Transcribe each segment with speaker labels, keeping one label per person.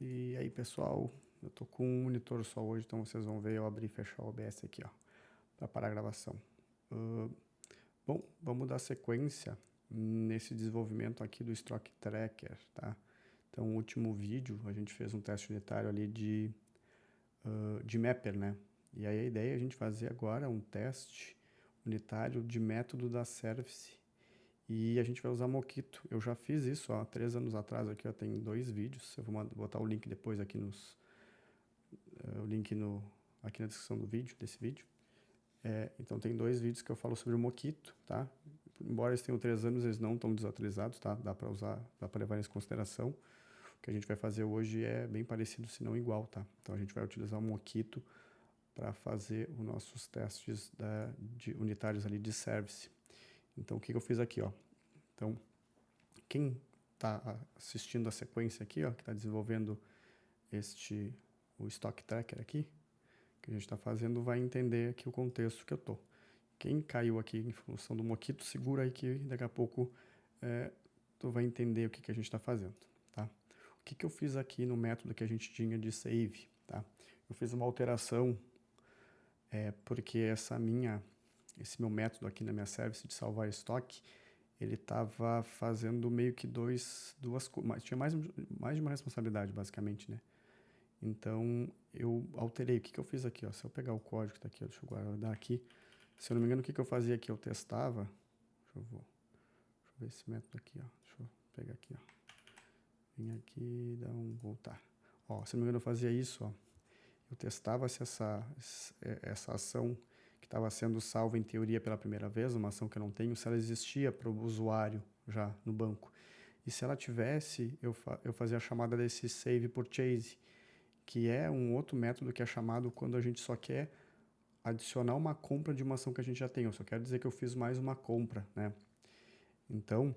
Speaker 1: E aí, pessoal, eu tô com um monitor só hoje, então vocês vão ver eu abrir e fechar o OBS aqui, ó, para parar a gravação. Bom, vamos dar sequência nesse desenvolvimento aqui do Stock Tracker, tá? Então, no último vídeo, a gente fez um teste unitário ali de Mapper, né? E aí a ideia é a gente fazer agora um teste unitário de método da Service. E a gente vai usar Mockito. Eu já fiz isso, ó, 3 anos atrás aqui, ó, tem 2 vídeos. Eu vou botar o link depois aqui o link aqui na descrição do vídeo, desse vídeo. Então tem 2 vídeos que eu falo sobre o Mockito, tá? Embora eles tenham 3 anos, eles não estão desatualizados, tá? Dá para usar, dá para levar isso em consideração. O que a gente vai fazer hoje é bem parecido, se não igual, tá? Então a gente vai utilizar o Mockito para fazer os nossos testes unitários ali de service. Então o que eu fiz aqui, ó? Então quem está assistindo a sequência aqui, ó, que está desenvolvendo o Stock Tracker aqui, que a gente está fazendo, vai entender aqui o contexto que eu tô. Quem caiu aqui em função do Mockito, segura aí que daqui a pouco tu vai entender o que a gente está fazendo, tá? O que eu fiz aqui no método que a gente tinha de save, tá? Eu fiz uma alteração porque esse meu método aqui na minha service de salvar estoque, ele estava fazendo meio que tinha mais de uma responsabilidade, basicamente, né? Então, eu alterei. O que eu fiz aqui, ó? Se eu pegar o código que tá aqui, ó, deixa eu guardar aqui. Se eu não me engano, o que eu fazia aqui? Eu testava. Deixa eu ver esse método aqui, ó. Deixa eu pegar aqui, ó. Vim aqui, voltar. Ó, se eu não me engano, eu fazia isso, ó. Eu testava se essa ação que estava sendo salva em teoria pela primeira vez, uma ação que eu não tenho, se ela existia para o usuário já no banco. E se ela tivesse, eu fazia a chamada desse save purchase, que é um outro método que é chamado quando a gente só quer adicionar uma compra de uma ação que a gente já tem. Eu só quero dizer que eu fiz mais uma compra, né? Então,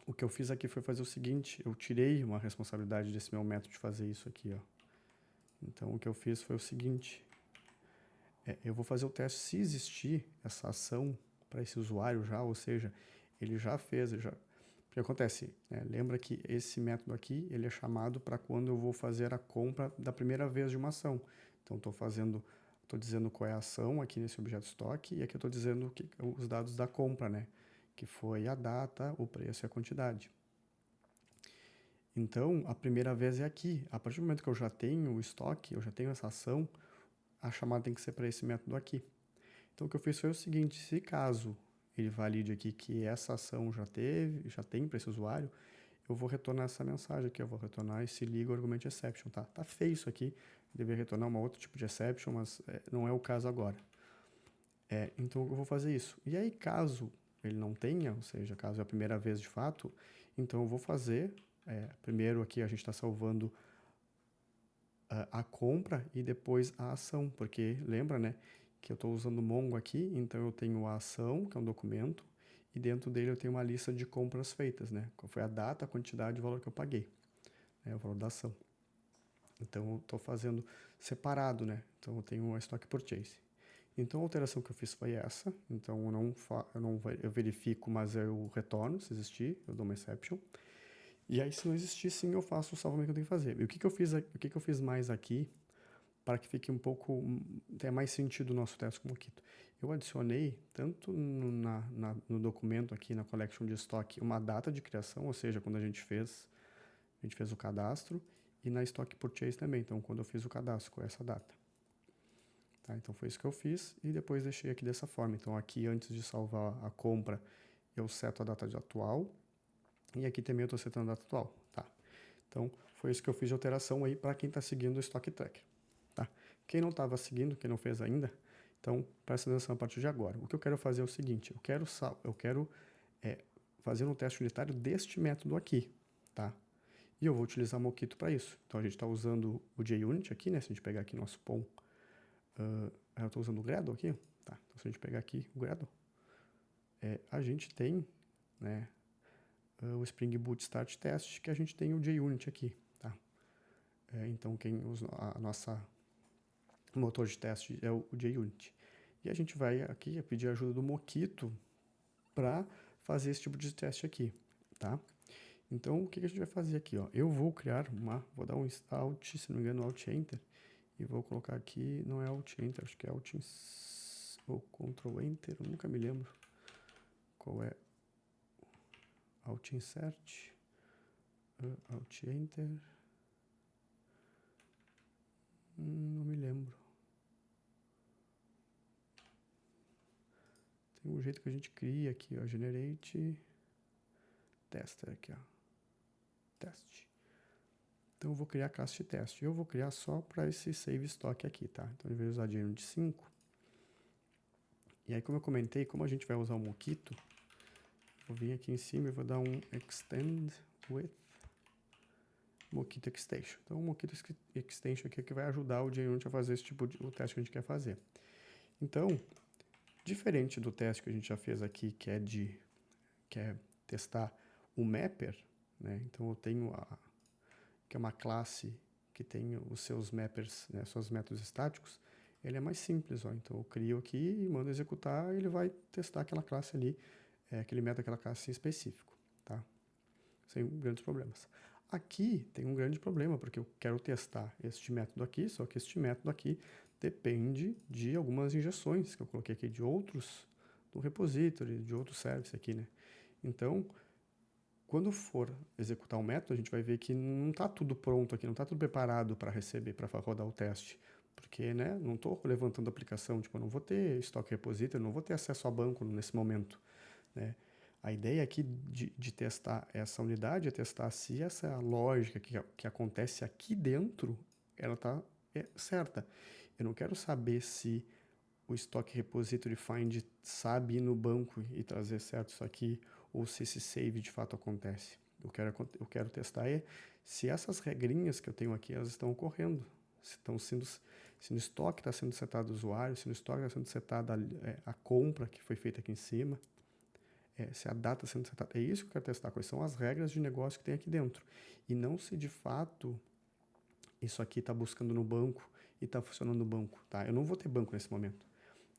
Speaker 1: o que eu fiz aqui foi fazer o seguinte, eu tirei uma responsabilidade desse meu método de fazer isso aqui, ó. Então, o que eu fiz foi o seguinte, eu vou fazer o teste se existir essa ação para esse usuário já, ou seja, ele já fez, o que acontece, né? Lembra que esse método aqui, ele é chamado para quando eu vou fazer a compra da primeira vez de uma ação. Então, estou dizendo qual é a ação aqui nesse objeto estoque, e aqui eu estou dizendo os dados da compra, né? Que foi a data, o preço e a quantidade. Então, a primeira vez é aqui. A partir do momento que eu já tenho o estoque, eu já tenho essa ação, a chamada tem que ser para esse método aqui. Então, o que eu fiz foi o seguinte, se caso ele valide aqui que essa ação já tem para esse usuário, eu vou retornar essa mensagem aqui, eu vou retornar esse legal argument exception, tá? Tá feio isso aqui, eu deveria retornar um outro tipo de exception, mas não é o caso agora. Então, eu vou fazer isso. E aí, caso ele não tenha, ou seja, caso é a primeira vez de fato, então eu vou fazer, primeiro aqui a gente está salvando a compra e depois a ação, porque lembra, né, que eu estou usando o Mongo aqui, então eu tenho a ação, que é um documento, e dentro dele eu tenho uma lista de compras feitas, né, qual foi a data, a quantidade e o valor que eu paguei, né, o valor da ação. Então eu estou fazendo separado, né, então eu tenho a stock purchase. Então a alteração que eu fiz foi essa, então eu verifico, mas eu retorno, se existir, eu dou uma exception. E aí, se não existir, sim, eu faço o salvamento que eu tenho que fazer. E o que eu fiz mais aqui, para que fique tenha mais sentido o nosso teste com o Mockito? Eu adicionei, tanto no documento aqui, na collection de estoque, uma data de criação, ou seja, quando a gente fez o cadastro, e na stock purchase também, então, quando eu fiz o cadastro, com essa data. Tá? Então, foi isso que eu fiz, e depois deixei aqui dessa forma. Então, aqui, antes de salvar a compra, eu seto a data de atual, e aqui também eu estou setando a data atual, tá? Então, foi isso que eu fiz de alteração aí para quem está seguindo o Stock Tracker, tá? Quem não estava seguindo, quem não fez ainda, então presta atenção a partir de agora. O que eu quero fazer é o seguinte, eu quero fazer um teste unitário deste método aqui, tá? E eu vou utilizar Mockito para isso. Então, a gente está usando o JUnit aqui, né? Se a gente pegar aqui nosso POM, eu estou usando o Gradle aqui, tá? Então, se a gente pegar aqui o Gradle, a gente tem, né, o Spring Boot Start Test, que a gente tem o JUnit aqui, tá? Então, a nossa motor de teste é o JUnit. E a gente vai aqui pedir a ajuda do Mockito para fazer esse tipo de teste aqui, tá? Então, o que a gente vai fazer aqui, ó? Eu vou criar vou dar um Alt, se não me engano, Alt Enter, e vou colocar aqui, não é Alt Enter, acho que é Alt ou Ctrl Enter, eu nunca me lembro qual é. Alt Insert, Alt Enter, não me lembro. Tem um jeito que a gente cria aqui, ó, Generate Tester aqui, ó, Teste. Então eu vou criar a classe de teste. Eu vou criar só para esse save stock aqui, tá? Então eu vou usar dinheiro de 5. E aí, como eu comentei, como a gente vai usar o Mockito, vou vir aqui em cima e vou dar um extend with Mockito extension. Então o Mockito extension aqui é que vai ajudar o JUnit a fazer esse tipo de o teste que a gente quer fazer. Então, diferente do teste que a gente já fez aqui, que é testar o mapper, né? Então eu tenho que é uma classe que tem os seus mappers, né, seus métodos estáticos, ele é mais simples, ó. Então eu crio aqui e mando executar, e ele vai testar aquela classe ali, aquele método, aquela classe em específico, tá? Sem grandes problemas. Aqui tem um grande problema, porque eu quero testar este método aqui, só que este método aqui depende de algumas injeções que eu coloquei aqui de outros, do repository, de outros services aqui, né? Então, quando for executar o método, a gente vai ver que não está tudo pronto aqui, não está tudo preparado para receber, para rodar o teste. Porque, né, não estou levantando a aplicação, tipo, eu não vou ter estoque repository, não vou ter acesso a banco nesse momento, né? A ideia aqui de testar essa unidade é testar se essa lógica que acontece aqui dentro, ela está certa. Eu não quero saber se o Stock Repository Find sabe ir no banco e trazer certo isso aqui, ou se esse save de fato acontece. Eu quero testar se essas regrinhas que eu tenho aqui, elas estão ocorrendo. Se no estoque está sendo setado o usuário, se no estoque está sendo setada a compra que foi feita aqui em cima, se a data está sendo setada. É isso que eu quero testar, quais são as regras de negócio que tem aqui dentro. E não se de fato isso aqui está buscando no banco e está funcionando no banco, tá? Eu não vou ter banco nesse momento.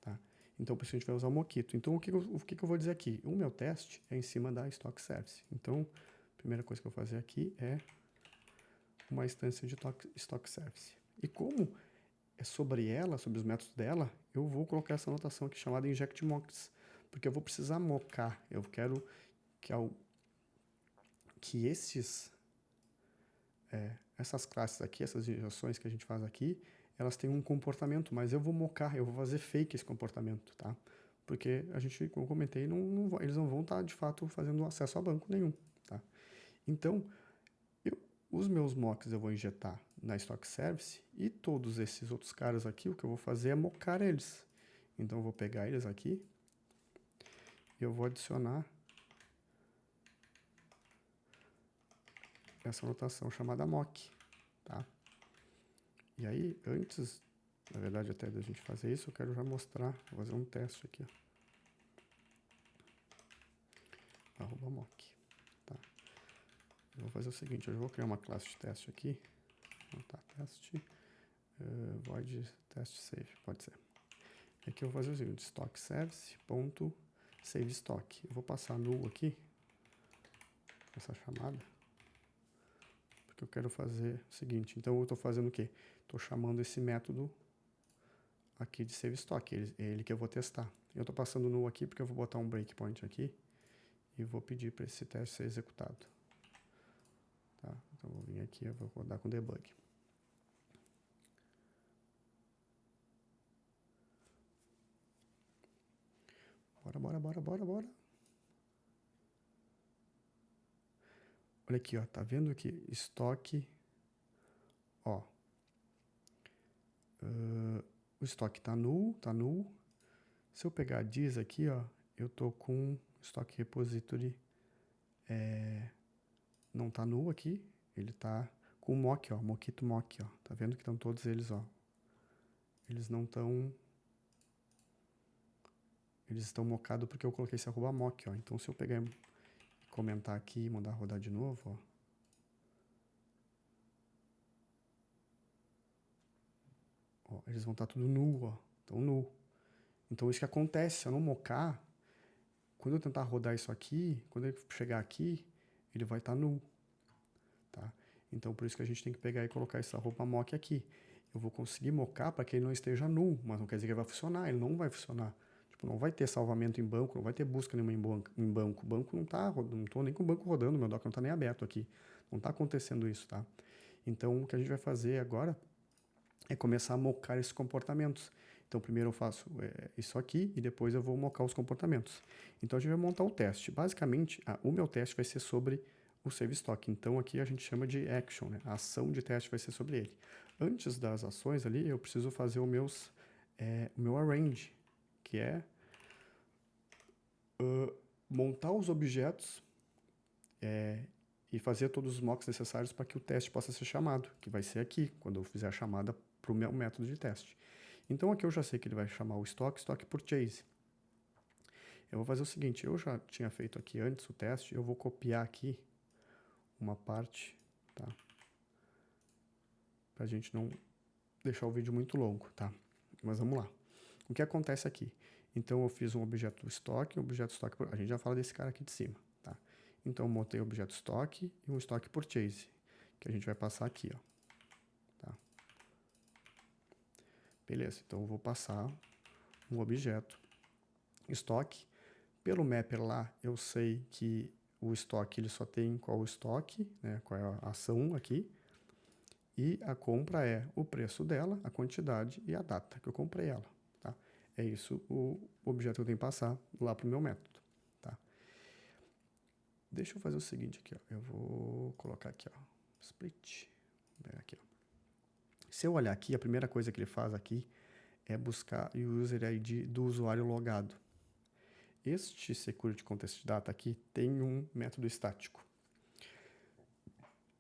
Speaker 1: Tá? Então, por isso a gente vai usar o Mockito. Então, o que eu vou dizer aqui? O meu teste é em cima da Stock Service. Então, a primeira coisa que eu vou fazer aqui é uma instância de Stock Service. E como é sobre ela, sobre os métodos dela, eu vou colocar essa anotação aqui chamada Inject Mocks, porque eu vou precisar mocar. Eu quero que essas classes aqui, essas injeções que a gente faz aqui, elas têm um comportamento, mas eu vou mocar, eu vou fazer fake esse comportamento, tá? Porque a gente, como eu comentei, eles não vão estar, de fato, fazendo acesso a banco nenhum, tá? Então, os meus mocks eu vou injetar na Stock Service e todos esses outros caras aqui, o que eu vou fazer é mocar eles. Então, eu vou pegar eles aqui e eu vou adicionar essa anotação chamada mock, tá? E aí, antes, na verdade, até da gente fazer isso, eu quero já mostrar, vou fazer um teste aqui, ó. @mock, tá? Eu vou fazer o seguinte, eu vou criar uma classe de teste aqui, tá, teste, void test save, pode ser. E aqui eu vou fazer o seguinte, stock service ponto save stock. Eu vou passar null aqui, essa chamada, porque eu quero fazer o seguinte, então eu estou fazendo o quê? Estou chamando esse método aqui de save stock, é ele que eu vou testar. Eu estou passando null aqui porque eu vou botar um breakpoint aqui e vou pedir para esse teste ser executado. Tá? Então eu vou vir aqui, eu vou rodar com debug. Bora. Olha aqui, ó, tá vendo aqui? Estoque, ó. O estoque tá null. Se eu pegar diz aqui, ó, eu tô com estoque repository, não tá null aqui, ele tá com mock, ó, Mockito mock, ó. Tá vendo que estão todos eles, ó. Eles não estão... Eles estão mocados porque eu coloquei esse @mock, ó. Então, se eu pegar e comentar aqui e mandar rodar de novo, ó. Ó, eles vão estar tudo null, ó. Estão null. Então, isso que acontece, se eu não mocar, quando eu tentar rodar isso aqui, quando eu chegar aqui, ele vai estar null, tá? Então, por isso que a gente tem que pegar e colocar essa roupa mock aqui. Eu vou conseguir mocar para que ele não esteja null, mas não quer dizer que ele vai funcionar, ele não vai funcionar. Tipo, não vai ter salvamento em banco, não vai ter busca nenhuma em banco. O banco não tá rodando, não tô nem com o banco rodando, meu Docker não tá nem aberto aqui. Não tá acontecendo isso, tá? Então, o que a gente vai fazer agora é começar a mocar esses comportamentos. Então, primeiro eu faço isso aqui e depois eu vou mocar os comportamentos. Então, a gente vai montar o teste. Basicamente, o meu teste vai ser sobre o save stock. Então, aqui a gente chama de action, né? A ação de teste vai ser sobre ele. Antes das ações ali, eu preciso fazer o meu arrange, que é montar os objetos e fazer todos os mocks necessários para que o teste possa ser chamado, que vai ser aqui, quando eu fizer a chamada para o meu método de teste. Então, aqui eu já sei que ele vai chamar o stock purchase. Eu vou fazer o seguinte, eu já tinha feito aqui antes o teste, eu vou copiar aqui uma parte, tá? Pra gente não deixar o vídeo muito longo, tá? Mas vamos lá. O que acontece aqui? Então, eu fiz um objeto stock, a gente já fala desse cara aqui de cima, tá? Então, eu montei o objeto stock e um stock purchase, que a gente vai passar aqui, ó. Tá? Beleza, então eu vou passar um objeto stock. Pelo mapper lá, eu sei que o estoque ele só tem qual o estoque, né? Qual é a ação aqui. E a compra é o preço dela, a quantidade e a data que eu comprei ela, tá? É isso o objeto que eu tenho que passar lá para o meu método, tá? Deixa eu fazer o seguinte aqui, ó. Eu vou colocar aqui, ó, split. Vou pegar aqui, ó. Se eu olhar aqui, a primeira coisa que ele faz aqui é buscar o user ID do usuário logado. Este security context data aqui tem um método estático.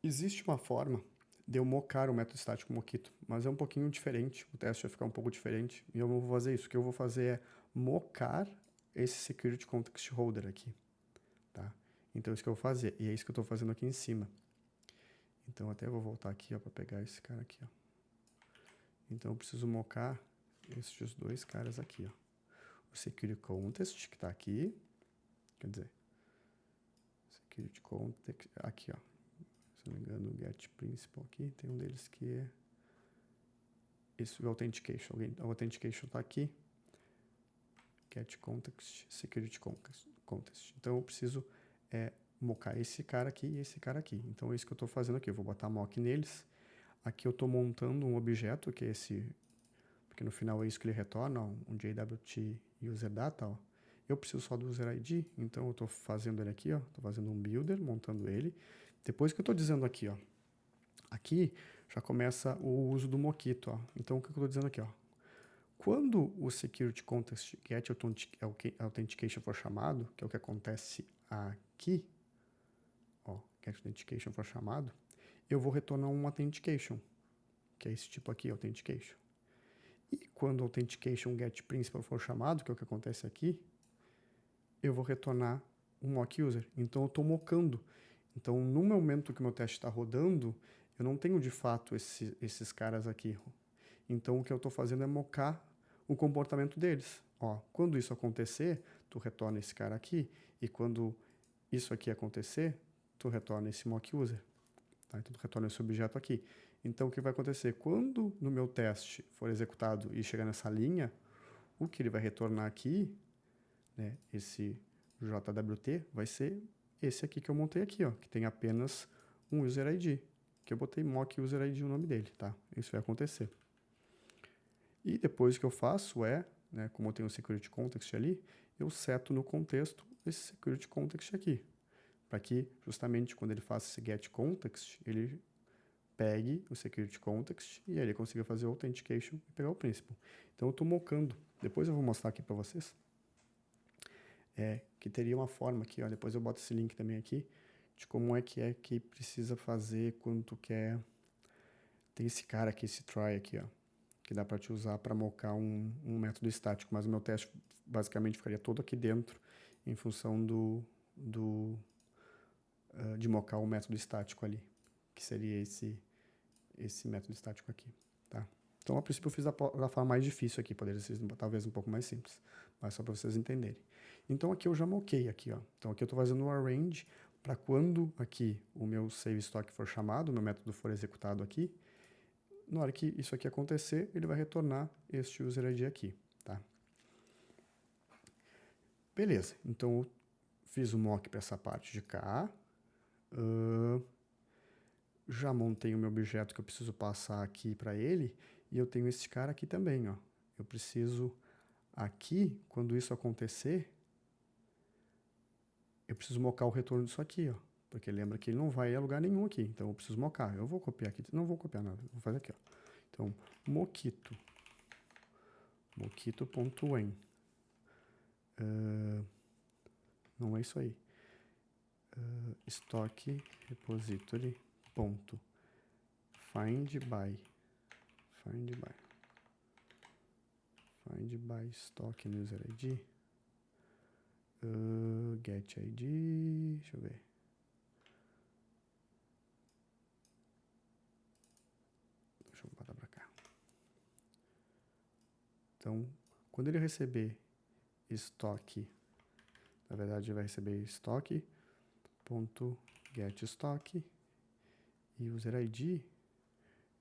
Speaker 1: Existe uma forma de eu mocar o método estático Mockito, mas é um pouquinho diferente, o teste vai ficar um pouco diferente, e eu não vou fazer isso. O que eu vou fazer é mocar esse security context holder aqui, tá? Então, é isso que eu vou fazer, e é isso que eu estou fazendo aqui em cima. Então, até vou voltar aqui, ó, para pegar esse cara aqui, ó. Então, eu preciso mocar esses dois caras aqui, ó. O security context, que está aqui, quer dizer, security context, aqui, ó. Se não me engano, o get principal aqui, tem um deles que é esse, o authentication. O authentication está aqui. Get context, security context. Então, eu preciso mocar esse cara aqui e esse cara aqui. Então, é isso que eu estou fazendo aqui. Eu vou botar mock neles. Aqui eu estou montando um objeto, que é esse, porque no final é isso que ele retorna, ó, um JWT user data, ó. Eu preciso só do user ID, então eu estou fazendo ele aqui, ó. Estou fazendo um builder, montando ele. Depois que eu estou dizendo aqui, ó. Aqui já começa o uso do Mockito, ó. Então, o que eu estou dizendo aqui, ó? Quando o security context get authentication for chamado, que é o que acontece aqui, ó, get authentication for chamado, eu vou retornar um authentication, que é esse tipo aqui, authentication. E quando o authentication get principal for chamado, que é o que acontece aqui, eu vou retornar um mock user. Então, eu estou mocando. Então, no momento que o meu teste está rodando, eu não tenho de fato esses caras aqui. Então, o que eu estou fazendo é mocar o comportamento deles. Ó, quando isso acontecer, tu retorna esse cara aqui, e quando isso aqui acontecer, tu retorna esse mock user. Tá? Então, tu retorna esse objeto aqui. Então, o que vai acontecer? Quando no meu teste for executado e chegar nessa linha, o que ele vai retornar aqui, né, esse JWT, vai ser esse aqui que eu montei aqui, ó, que tem apenas um user ID, que eu botei mock user ID no nome dele, tá? Isso vai acontecer. E depois o que eu faço é, né, como eu tenho o security context ali, eu seto no contexto esse security context aqui, para que justamente quando ele faça esse get context, ele pegue o security context e aí ele consiga fazer o authentication e pegar o principal. Então eu estou mocando. Depois eu vou mostrar aqui para vocês. Que teria uma forma aqui, ó, depois eu boto esse link também aqui, de como é que precisa fazer quando tu quer... Tem esse cara aqui, esse try aqui, ó, que dá para te usar para mocar um método estático, mas o meu teste basicamente ficaria todo aqui dentro, em função de mocar o método estático ali, que seria esse método estático aqui, tá? Então, a princípio, eu fiz da forma mais difícil aqui, poderia ser talvez um pouco mais simples, mas só para vocês entenderem. Então, aqui eu já moquei aqui, ó. Então, aqui eu estou fazendo o arrange para quando aqui o meu save stock for chamado, o meu método for executado aqui, na hora que isso aqui acontecer, ele vai retornar este user ID aqui, tá? Beleza, então eu fiz o mock para essa parte de cá, já montei o meu objeto que eu preciso passar aqui para ele, e eu tenho esse cara aqui também, ó. Eu preciso aqui, quando isso acontecer, eu preciso mocar o retorno disso aqui, ó. Porque lembra que ele não vai a lugar nenhum aqui, então eu preciso mocar. Eu vou copiar aqui, não vou copiar nada, vou fazer aqui, ó. Então, mockito.when. Não é isso aí. Stock repository ponto find by stock user ID, get ID, deixa eu ver. Deixa eu botar para cá. Então, quando ele receber estoque, na verdade ele vai receber estoque.getStock e user ID,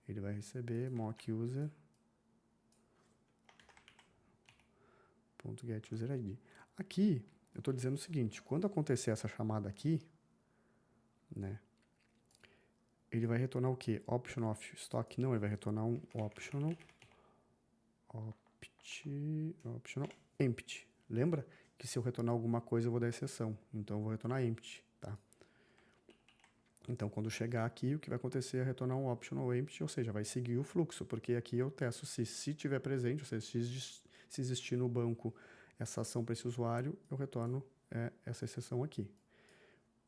Speaker 1: ele vai receber mockuser.getUserID. Aqui, eu estou dizendo o seguinte, quando acontecer essa chamada aqui, né, ele vai retornar o quê? Option of stock? Não, ele vai retornar um optional empty. Lembra que se eu retornar alguma coisa eu vou dar exceção, então eu vou retornar empty, tá? Então, quando chegar aqui, o que vai acontecer é retornar um optional empty, ou seja, vai seguir o fluxo, porque aqui eu testo se tiver presente, ou seja, se existir no banco essa ação para esse usuário, eu retorno essa exceção aqui.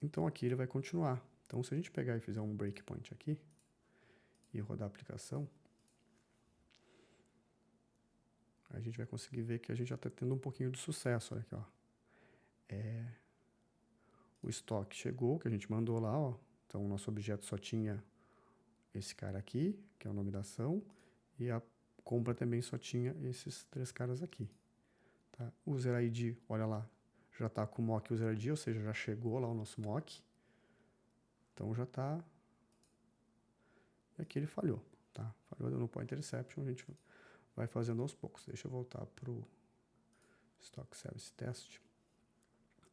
Speaker 1: Então, aqui ele vai continuar. Então, se a gente pegar e fizer um breakpoint aqui e rodar a aplicação, a gente vai conseguir ver que a gente já está tendo um pouquinho de sucesso. Olha aqui, ó. O estoque chegou, que a gente mandou lá, ó. Então, o nosso objeto só tinha esse cara aqui, que é o nome da ação, e a compra também só tinha esses 3 caras aqui. Tá? O user ID, olha lá, já está com o mock user ID, ou seja, já chegou lá o nosso mock. Então já está. E aqui ele falhou. Tá? Falhou no point interception, a gente vai fazendo aos poucos. Deixa eu voltar para o Stock Service Test.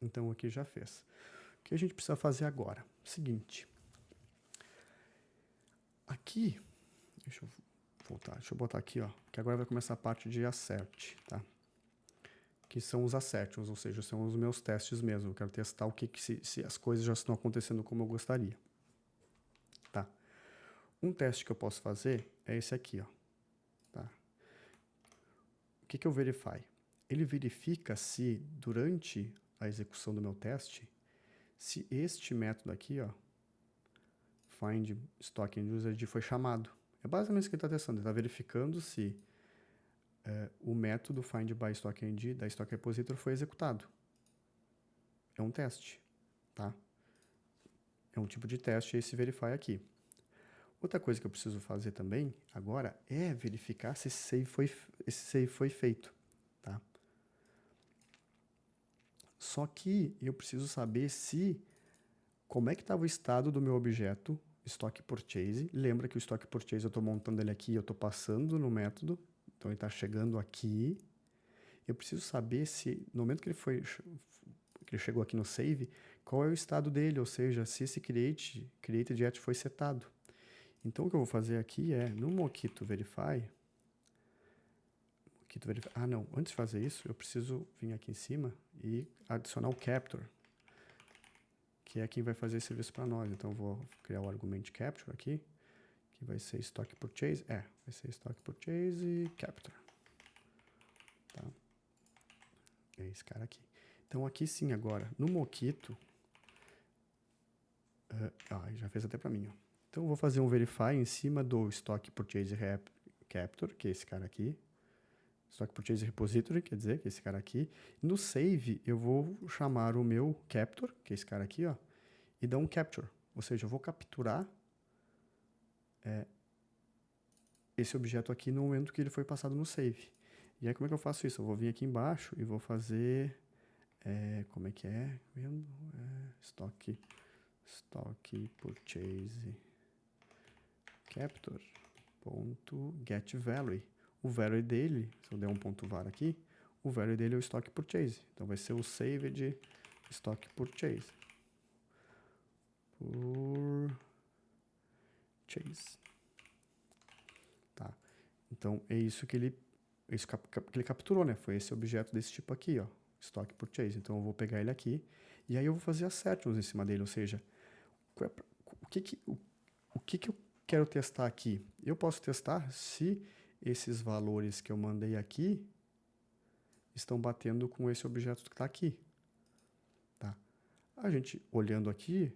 Speaker 1: Então aqui já fez. O que a gente precisa fazer agora? Seguinte. Aqui, deixa eu voltar, deixa eu botar aqui, ó, que agora vai começar a parte de assert, tá? Que são os assertions, ou seja, são os meus testes mesmo. Eu quero testar o que se as coisas já estão acontecendo como eu gostaria. Tá? Um teste que eu posso fazer é esse aqui, ó. Tá? O que eu verify? Ele verifica se, durante a execução do meu teste, se este método aqui, ó, find stock and user ID foi chamado. É basicamente isso que ele está testando. Ele está verificando se o método find by stock ID da stock repository foi executado. É um teste, tá? É um tipo de teste esse verify aqui. Outra coisa que eu preciso fazer também agora é verificar se esse save foi feito, tá? Só que eu preciso saber como é que estava o estado do meu objeto stock purchase. Lembra que o stock purchase eu estou montando ele aqui, eu estou passando no método, então ele está chegando aqui. Eu preciso saber se no momento que ele chegou aqui no save, qual é o estado dele, ou seja, se esse created foi setado. Então, o que eu vou fazer aqui é, no Mockito Verify... Ah, não. Antes de fazer isso, eu preciso vir aqui em cima e adicionar o Capture, que é quem vai fazer esse serviço para nós. Então, eu vou criar o argumento Capture aqui, que vai ser Stock Purchase. Vai ser Stock Purchase e Capture. Tá? É esse cara aqui. Então, aqui sim, agora, no Mockito... já fez até para mim, ó. Então, eu vou fazer um verify em cima do Stock Purchase Capture, que é esse cara aqui. Stock Purchase Repository, quer dizer, que é esse cara aqui. No save, eu vou chamar o meu Capture, que é esse cara aqui, ó, e dar um Capture. Ou seja, eu vou capturar esse objeto aqui no momento que ele foi passado no save. E aí, como é que eu faço isso? Eu vou vir aqui embaixo e vou fazer... como é que é? Stock stock purchase capture ponto get value. O value dele, se eu der um ponto var aqui, o value dele é o stock purchase. Então vai ser o saved stock purchase. Tá? Então é isso que ele capturou, né? Foi esse objeto desse tipo aqui, ó, stock purchase. Então eu vou pegar ele aqui e aí eu vou fazer assertions em cima dele, ou seja, o que eu quero testar aqui? Eu posso testar se esses valores que eu mandei aqui estão batendo com esse objeto que está aqui. Tá? A gente, olhando aqui,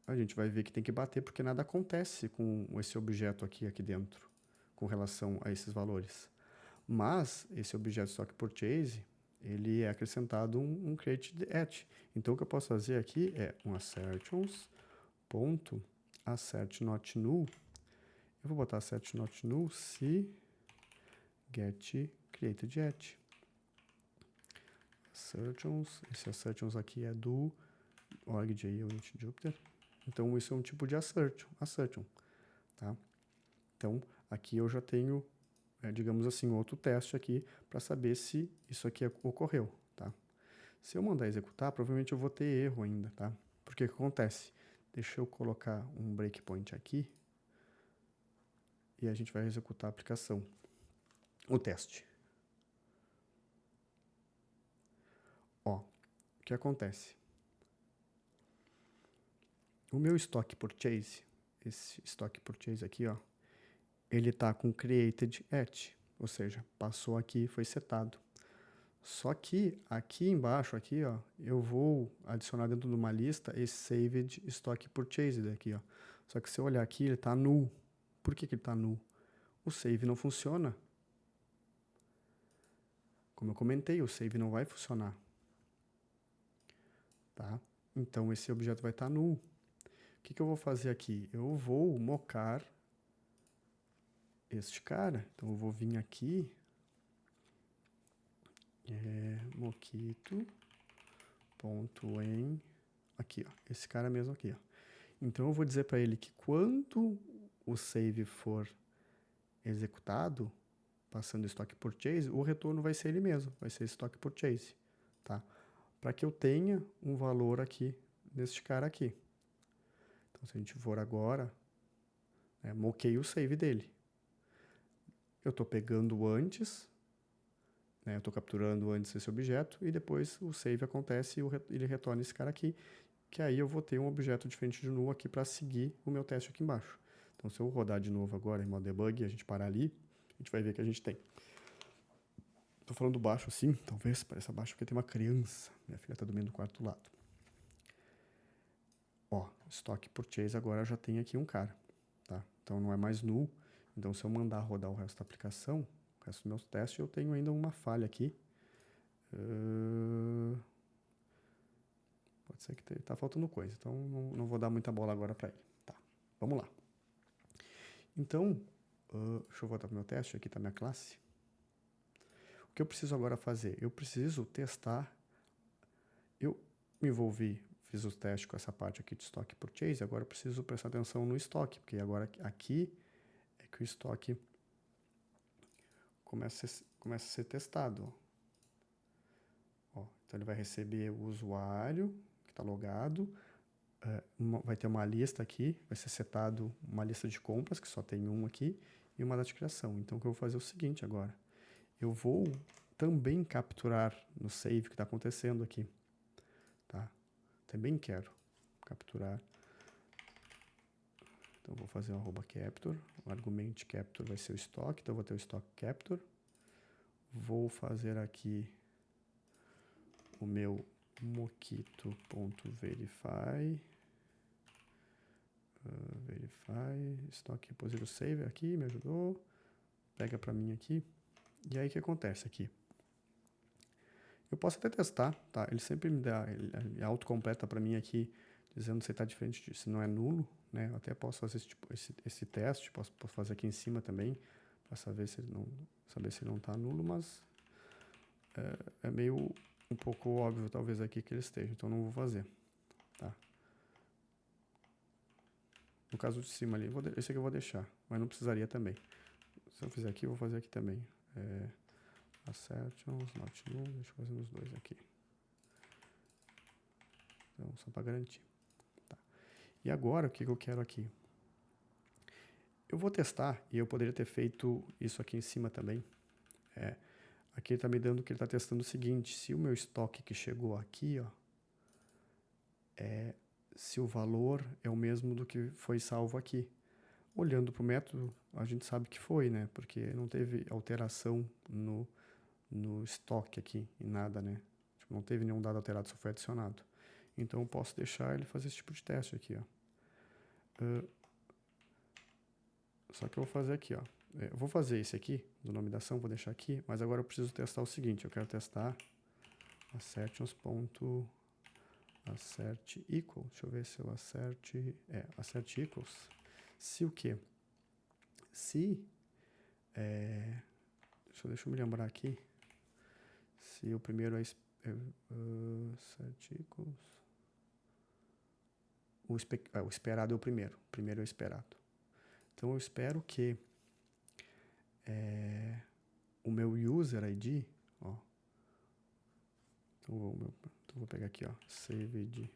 Speaker 1: a gente vai ver que tem que bater porque nada acontece com esse objeto aqui dentro, com relação a esses valores. Mas esse objeto stock purchase, ele é acrescentado um create at. Então o que eu posso fazer aqui é um assertions ponto assert not null. Eu vou botar assert not null se get created at. Assertions, esse assertions aqui é do org.jupyter Jupyter. Então isso é um tipo de assertion, tá? Então aqui eu já tenho, digamos assim, outro teste aqui para saber se isso aqui ocorreu, tá? Se eu mandar executar, provavelmente eu vou ter erro ainda, tá? Porque o que acontece? Deixa eu colocar um breakpoint aqui e a gente vai executar a aplicação, o teste. Ó, o que acontece? O meu stock purchase, esse stock purchase aqui, ó, ele tá com created at, ou seja, passou aqui, foi setado. Só que aqui embaixo, aqui, ó, eu vou adicionar dentro de uma lista esse saved stock purchase daqui, ó. Só que se eu olhar aqui, ele tá null. Por que ele tá null? O save não funciona. Como eu comentei, o save não vai funcionar. Tá? Então, esse objeto vai estar null. O que eu vou fazer aqui? Eu vou mocar este cara. Então, eu vou vir aqui, moquito.em, aqui, ó, esse cara mesmo aqui, ó. Então, eu vou dizer para ele que quando o save for executado, passando stock purchase, o retorno vai ser ele mesmo, vai ser stock purchase, tá? Para que eu tenha um valor aqui neste cara aqui. Então, se a gente for agora, moquei o save dele. Eu estou pegando antes, eu estou capturando antes esse objeto e depois o save acontece e ele retorna esse cara aqui, que aí eu vou ter um objeto diferente de null aqui para seguir o meu teste aqui embaixo. Então, se eu rodar de novo agora em modo debug e a gente parar ali, a gente vai ver que a gente tem. Estou falando baixo assim, talvez pareça baixo porque tem uma criança. Minha filha está dormindo no quarto do lado. Ó, stock purchase agora já tem aqui um cara, tá? Então não é mais null. Então se eu mandar rodar o resto da aplicação, o resto dos meus testes, eu tenho ainda uma falha aqui. Pode ser que tá faltando coisa, então não vou dar muita bola agora para ele. Tá, vamos lá. Então, deixa eu voltar para o meu teste, aqui está minha classe. O que eu preciso agora fazer? Eu preciso testar. Eu me envolvi, fiz os testes com essa parte aqui de stock purchase, agora eu preciso prestar atenção no estoque, porque agora aqui é que o estoque começa a ser testado. Ó, então ele vai receber o usuário que está logado, vai ter uma lista aqui, vai ser setado uma lista de compras, que só tem um aqui, e uma data de criação. Então o que eu vou fazer é o seguinte agora. Eu vou também capturar no save que está acontecendo aqui. Tá? Também quero capturar. Então eu vou fazer um @capture, o argument capture vai ser o estoque, então eu vou ter o stock capture. Vou fazer aqui o meu moquito.verify, verify, stock repository save aqui, me ajudou, pega para mim aqui, e aí o que acontece aqui? Eu posso até testar, tá? Ele sempre me dá, ele autocompleta para mim aqui, dizendo se está diferente, se não é nulo, né? Eu até posso fazer esse teste, posso fazer aqui em cima também, para saber se ele não está nulo, mas é meio um pouco óbvio talvez aqui que ele esteja, então não vou fazer, tá? No caso de cima ali, esse aqui eu vou deixar, mas não precisaria também. Se eu fizer aqui, eu vou fazer aqui também. Assertions, not null, deixa eu fazer nos dois aqui. Então, só para garantir. Tá. E agora, o que eu quero aqui? Eu vou testar, e eu poderia ter feito isso aqui em cima também. Aqui ele está me dando que ele está testando o seguinte: se o meu estoque que chegou aqui, ó, se o valor é o mesmo do que foi salvo aqui. Olhando para o método, a gente sabe que foi, né? Porque não teve alteração no estoque aqui, em nada, né? Tipo, não teve nenhum dado alterado, só foi adicionado. Então eu posso deixar ele fazer esse tipo de teste aqui, ó. Só que eu vou fazer aqui, ó. Eu vou fazer esse aqui, do nome da ação, vou deixar aqui, mas agora eu preciso testar o seguinte: eu quero testar assertions.assert equal. Deixa eu ver se eu assert equals. Se o quê? Se deixa eu me lembrar aqui. Se o primeiro assert equals. O esperado é o primeiro. O primeiro é o esperado. Então eu espero que o meu user ID, ó. Então vou pegar aqui, ó, saved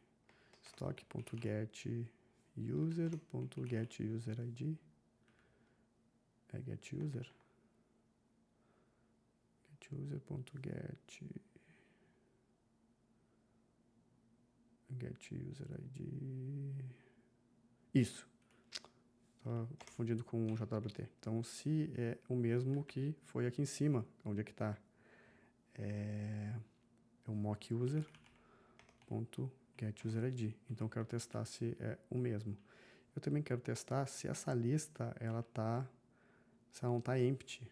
Speaker 1: stock.getUser.getUserID. GetUser. GetUserID. Isso. Estava confundindo com o JWT. Então, se é o mesmo que foi aqui em cima, onde é que está? É o mockUser.getUserID. Então, eu quero testar se é o mesmo. Eu também quero testar se essa lista, se ela não está empty.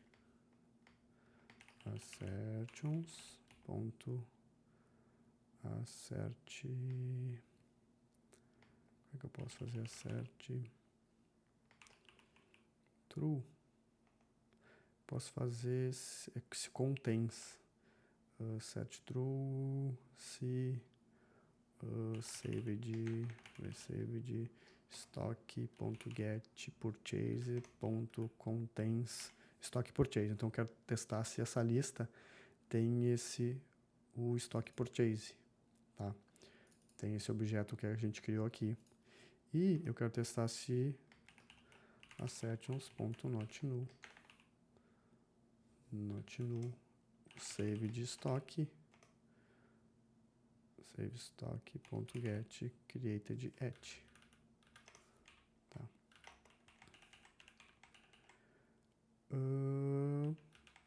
Speaker 1: Assertions.assert. Como é que eu posso fazer assert true? Posso fazer se contains. Set true, se saved stock.getPurchase.contains stock purchase. Então eu quero testar se essa lista tem o stock purchase, tá? Tem esse objeto que a gente criou aqui. E eu quero testar se assertions.notNull save de stock save stock.get created at. Tá.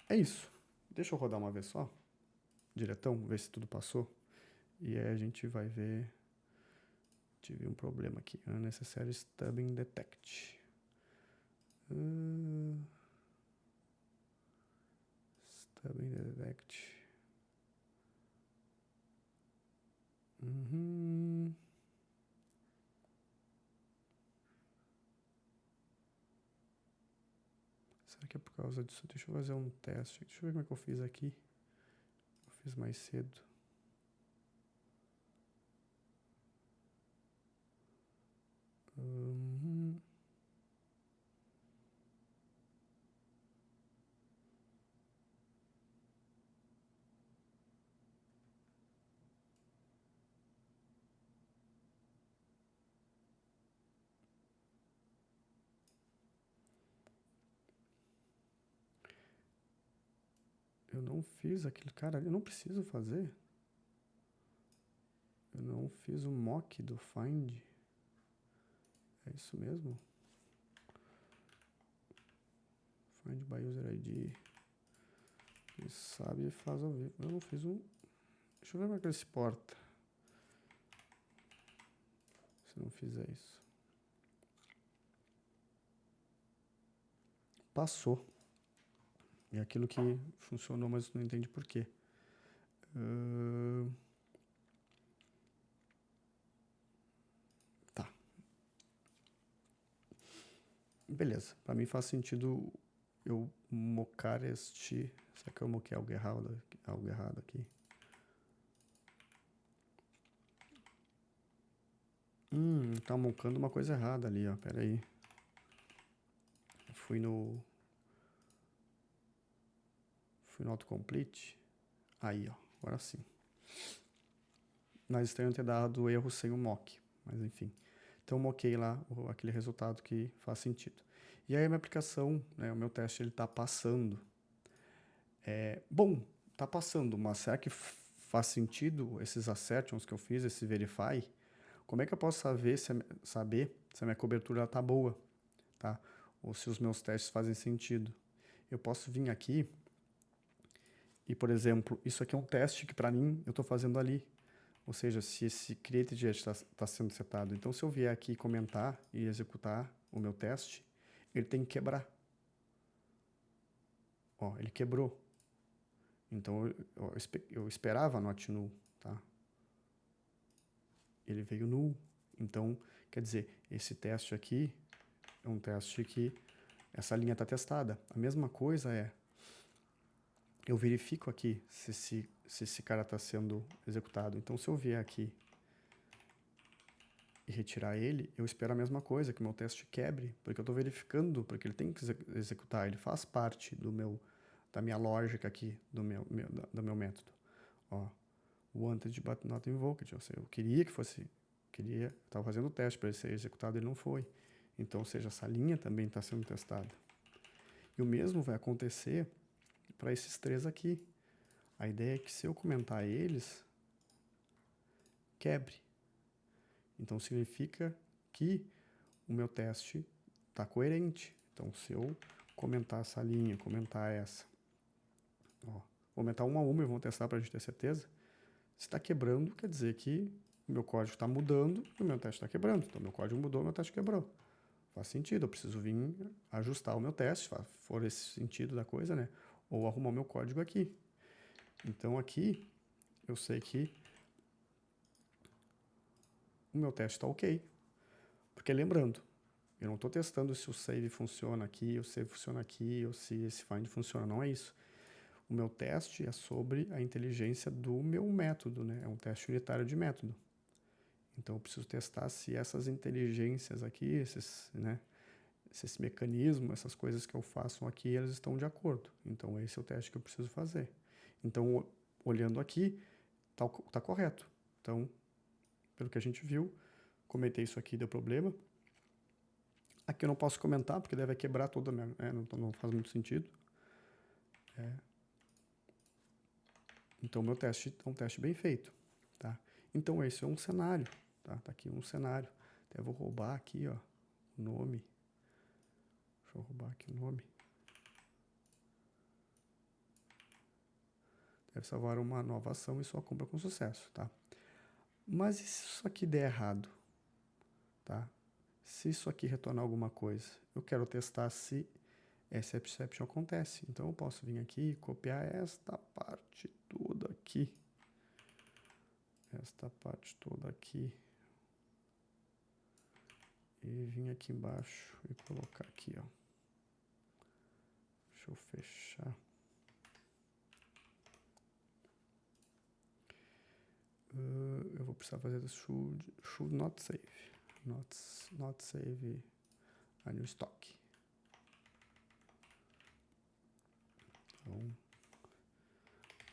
Speaker 1: É isso. Deixa eu rodar uma vez só, diretão, ver se tudo passou. E aí a gente vai ver. Tive um problema aqui. Unnecessary stubbing detect. Stubbing detect. Será que é por causa disso? Deixa eu fazer um teste. Deixa eu ver como é que eu fiz aqui. Eu fiz mais cedo. Eu não fiz aquele... Cara, eu não preciso fazer. Eu não fiz o mock do find. É isso mesmo? Find by user ID. Quem sabe faz ao vivo. Eu não fiz um... Deixa eu ver como é que ele se porta. Se não fizer isso. Passou. É aquilo que funcionou, mas não entendi por quê. Tá. Beleza. Para mim faz sentido eu mocar este... Será que eu moquei algo errado aqui? Tá marcando uma coisa errada ali, ó. Pera aí. Fui no autocomplete. Aí, ó. Agora sim. Mas estranho ter dado erro sem o mock. Mas enfim. Então moquei lá aquele resultado que faz sentido. E aí a minha aplicação, né, o meu teste, ele tá passando. Bom, tá passando, mas será que faz sentido esses assertions que eu fiz, esse verify? Como é que eu posso saber se a minha cobertura tá boa, tá? Ou se os meus testes fazem sentido? Eu posso vir aqui e, por exemplo, isso aqui é um teste que para mim eu estou fazendo ali. Ou seja, se esse create jet está sendo setado. Então, se eu vier aqui comentar e executar o meu teste, ele tem que quebrar. Ó, ele quebrou. Então, eu esperava not null, tá? Ele veio null. Então, quer dizer, esse teste aqui é um teste que essa linha está testada. A mesma coisa é, eu verifico aqui se esse cara está sendo executado. Então, se eu vier aqui e retirar ele, eu espero a mesma coisa, que meu teste quebre, porque eu estou verificando, porque ele tem que executar, ele faz parte da minha lógica aqui, do meu método. Ó, wanted but not invoked, ou seja, eu queria que fosse, estava fazendo o teste para ele ser executado, ele não foi. Então, ou seja, essa linha também está sendo testada. E o mesmo vai acontecer para esses três aqui. A ideia é que se eu comentar eles, quebre. Então, significa que o meu teste está coerente. Então, se eu comentar essa linha, comentar essa, ó, vou aumentar uma a uma e vamos testar para a gente ter certeza. Se está quebrando, quer dizer que o meu código está mudando e o meu teste está quebrando. Então, meu código mudou, meu teste quebrou. Faz sentido, eu preciso vir ajustar o meu teste, se for esse sentido da coisa, né? Ou arrumar o meu código aqui. Então, aqui, eu sei que o meu teste está ok. Porque lembrando, eu não estou testando se o save funciona aqui, ou se o save funciona aqui, ou se esse find funciona. Não é isso. O meu teste é sobre a inteligência do meu método, né? É um teste unitário de método. Então, eu preciso testar se essas inteligências aqui, esse mecanismo, essas coisas que eu faço aqui, elas estão de acordo. Então, esse é o teste que eu preciso fazer. Então, olhando aqui, tá correto. Então, pelo que a gente viu, comentei isso aqui, deu problema. Aqui eu não posso comentar, porque deve quebrar toda a minha... não faz muito sentido. Então, meu teste é um teste bem feito, tá? Então, esse é um cenário, tá? Tá aqui um cenário. Até vou roubar aqui, ó, o nome. Deixa eu roubar aqui o nome. Deve salvar uma nova ação e sua compra com sucesso, tá? Mas e se isso aqui der errado, tá? Se isso aqui retornar alguma coisa, eu quero testar se essa exception acontece. Então, eu posso vir aqui e copiar esta parte toda aqui. Esta parte toda aqui. E vir aqui embaixo e colocar aqui, ó. Deixa eu fechar. Eu vou precisar fazer should not save. Not save a new stock. Então,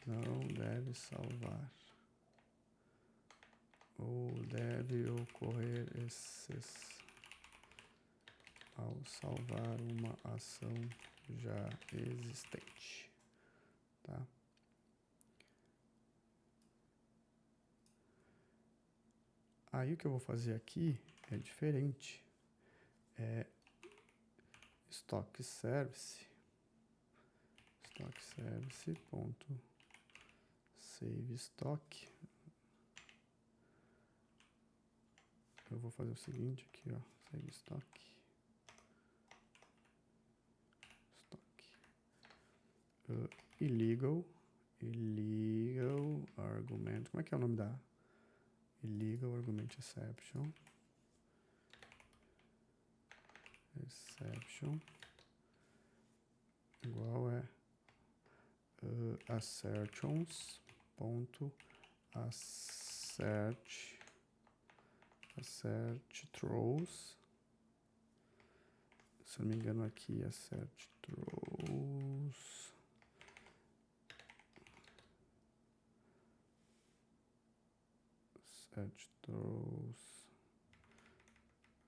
Speaker 1: não deve salvar. Ou deve ocorrer esses ao salvar uma ação já existente, tá? Aí o que eu vou fazer aqui é diferente. É stock service ponto save stock. Eu vou fazer o seguinte aqui, ó, save stock. Illegal argument. Como é que é o nome da? Illegal argument exception. Igual é assertions ponto assert assert throws. Se eu não me engano aqui, assert throws. Assert throws.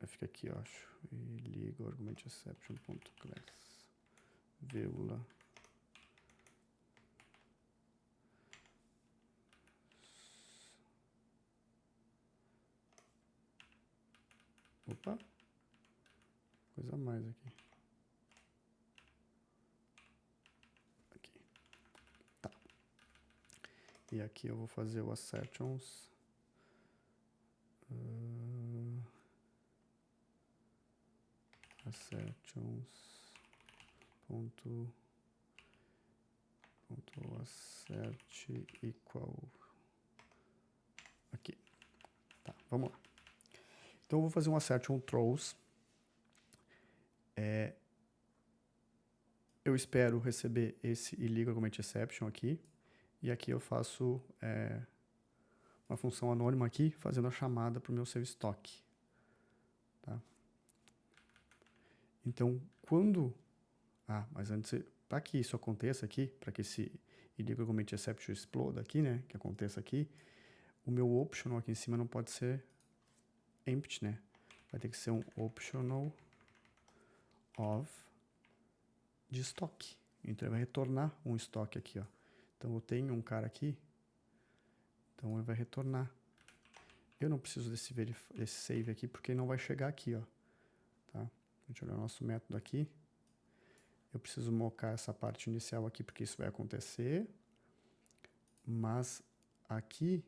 Speaker 1: Fica aqui, eu acho. E liga o argument exception.class, vírgula. Opa, coisa a mais aqui. Aqui. Tá. E aqui eu vou fazer o assertions. Assertions. Ponto assert equal. Aqui. Tá, vamos lá. Então eu vou fazer um assertion throws. Eu espero receber esse illegal argument exception aqui. E aqui eu faço uma função anônima aqui, fazendo a chamada para o meu save stock. Tá? Então, quando... mas antes, para que isso aconteça aqui, para que esse illegal argument exception exploda aqui, né, que aconteça aqui, o meu optional aqui em cima não pode ser empty, né? Vai ter que ser um optional of de estoque. Então, ele vai retornar um estoque aqui, ó. Então, eu tenho um cara aqui, então ele vai retornar. Eu não preciso desse save aqui, porque ele não vai chegar aqui, ó. Tá? A gente olha o nosso método aqui. Eu preciso mocar essa parte inicial aqui, porque isso vai acontecer. Mas aqui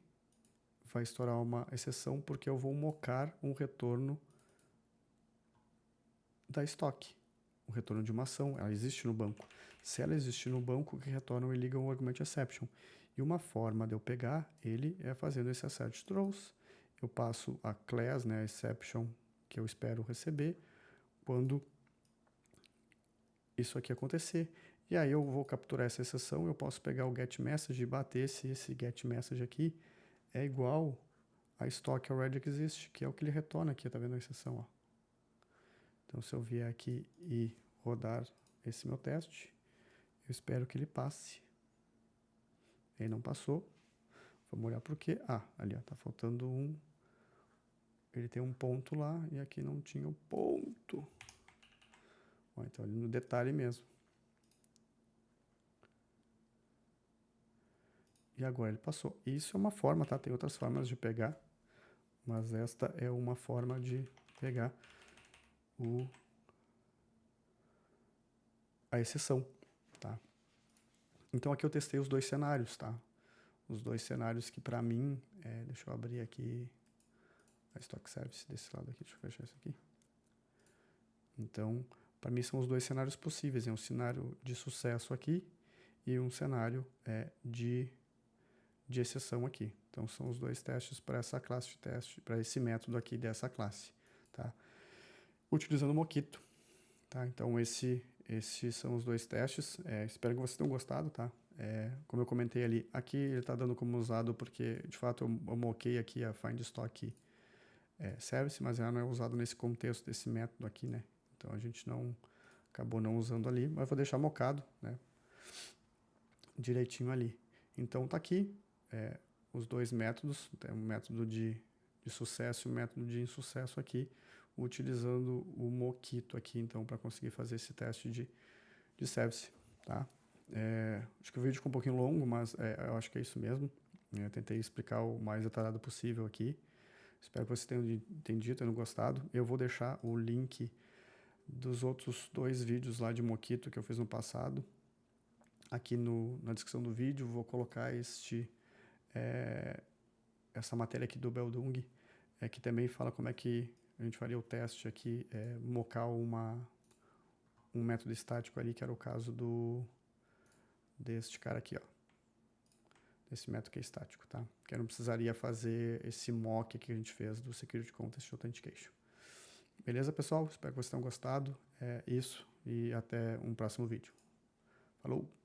Speaker 1: vai estourar uma exceção, porque eu vou mocar um retorno da estoque. O retorno de uma ação, ela existe no banco. Se ela existir no banco, que retorna o illegal argument exception. E uma forma de eu pegar ele é fazendo esse assert throws. Eu passo a class, né, a exception que eu espero receber quando isso aqui acontecer. E aí eu vou capturar essa exceção, eu posso pegar o getMessage e bater se esse getMessage aqui é igual a stock already exist, que é o que ele retorna aqui, tá vendo a exceção, ó. Então, se eu vier aqui e rodar esse meu teste, eu espero que ele passe. Ele não passou. Vamos olhar por quê. Ali, ó, tá faltando um. Ele tem um ponto lá e aqui não tinha o ponto. Ó, então, ali no detalhe mesmo. E agora ele passou. Isso é uma forma, tá? Tem outras formas de pegar, mas esta é uma forma de pegar a exceção, tá? Então aqui eu testei os dois cenários, tá? Os dois cenários que para mim, deixa eu abrir aqui a Stock Service desse lado aqui, deixa eu fechar isso aqui. Então, para mim são os dois cenários possíveis, um cenário de sucesso aqui e um cenário de exceção aqui. Então, são os dois testes para essa classe de teste, para esse método aqui dessa classe, tá? Utilizando o Mockito, tá? Então, esses são os dois testes. Espero que vocês tenham gostado, tá? Como eu comentei ali, aqui ele está dando como usado porque, de fato, eu moquei aqui a Find Stock Service, mas ela não é usado nesse contexto desse método aqui, né? Então, a gente acabou não usando ali, mas vou deixar mocado, né? Direitinho ali. Então, tá aqui os dois métodos, tem um método de sucesso e um método de insucesso aqui, utilizando o Mockito aqui, então, para conseguir fazer esse teste de service, tá? Acho que o vídeo ficou um pouquinho longo, mas eu acho que é isso mesmo. Eu tentei explicar o mais detalhado possível aqui. Espero que vocês tenham entendido, tenham gostado. Eu vou deixar o link dos outros dois vídeos lá de Mockito que eu fiz no passado aqui na descrição do vídeo. Vou colocar essa matéria aqui do Beldung, que também fala como é que a gente faria o teste aqui, mocar um método estático ali, que era o caso deste cara aqui, ó. Desse método que é estático, tá? Que eu não precisaria fazer esse mock que a gente fez do Security Context Authentication. Beleza, pessoal? Espero que vocês tenham gostado. É isso, e até um próximo vídeo. Falou!